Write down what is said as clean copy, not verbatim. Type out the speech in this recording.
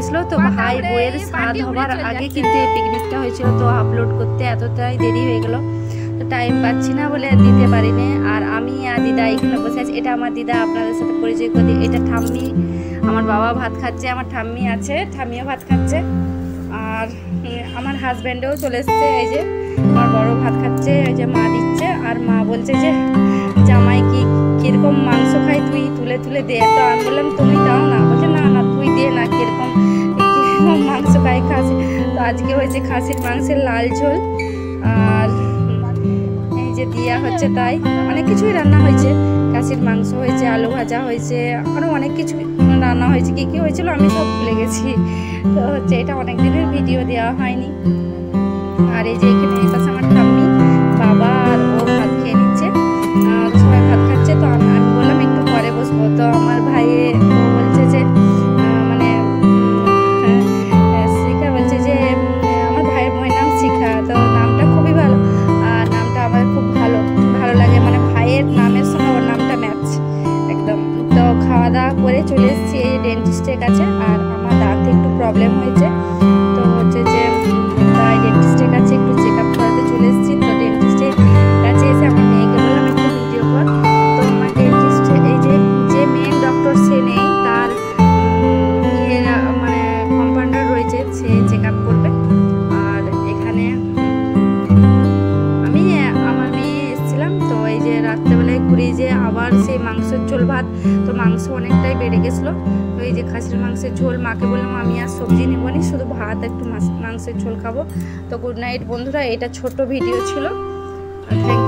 গেছিল। তো ভাই বইয়ের স্বাদ হবার আগে কিন্তু এই পিকনিকটা হয়েছিল, তো আপলোড করতে এতটাই দেরি হয়ে গেল, তো টাইম পাচ্ছি না বলে দিতে পারিনি। আর আমি আর দিদা এখানে বসে আছি। এটা আমার দিদা, আপনাদের সাথে পরিচয় করে দিই। এটা ঠাম্মি, আমার বাবা ভাত খাচ্ছে, আমার ঠাম্মি আছে, ঠাম্মিও ভাত খাচ্ছে, আর আমার হাজব্যান্ডও চলে এসছে। এই যে আমার বড় ভাত খাচ্ছে, এই যে মা দিচ্ছে, আর মা বলছে যে জামাই কিরকম মাংস খাই, তুই তুলে তুলে দে। তো আমি বললাম তুমি দাও না, বলছে না না তুই দে না, কিরকম মাংস খাই খাসি। তো আজকে হয়েছে খাসির মাংসের লাল ঝোল, আর এই যে দিয়া হচ্ছে, তাই অনেক কিছুই রান্না হয়েছে। খাসির মাংস হয়েছে, আলু ভাজা হয়েছে, আরও অনেক কিছু রান্না হয়েছে। কী কী হয়েছিল আমি সব ভুলে গেছি। তো হচ্ছে এটা অনেক দিনের ভিডিও দেওয়া হয়নি। আর এই যে এখানে এই পাশে আমার ঠাম্মি, বাবা আর ও ভাত খেয়ে নিচ্ছে, আর সবাই ভাত খাচ্ছে। তো আমি বললাম একটু পরে বসবো। তো আমার ভাইয়ে বলছে যে মানে শিখা বলছে যে আমার ভাইয়ের বইয়ের নাম শিখা, তো নামটা খুবই ভালো, আর নামটা আমার খুব ভালো লাগে, মানে ভাইয়ের নামের সঙ্গে ওর নামটা ম্যাচ একদম। তো খাওয়া দাওয়া করে চলে এসেছি এই ডেন্টিস্টের কাছে, আর আমার দাঁতে একটু প্রবলেম হয়েছে, তো হচ্ছে যে তাই ডেন্টিস্টের কাছে একটু চেক আপ করাতে চলে এসেছি। তো ডেন্টিস্টের কাছে এসে আমার মেয়েকে বললাম একটু ভিডিও কর। তো আমার ডেন্টিস্ট এই যে মেন ডক্টর সে নেই, তার মানে কম্পাউন্ডার রয়েছে, সে চেক আপ করবে। আর এখানে আমি আমার মেয়ে এসেছিলাম। তো এই যে রাত্রেবেলায় ঘুরে যে আবার সেই মাংসের ঝোল ভাত, তো মাংস অনেকটাই বেড়ে গেছিলো। তো এই যে খাসির মাংসের ঝোল, মাকে বললাম আমি আর সবজি নেব নি, শুধু ভাত একটু মাংসের ঝোল খাবো। তো গুড নাইট বন্ধুরা, এটা ছোট ভিডিও ছিল। Thank you.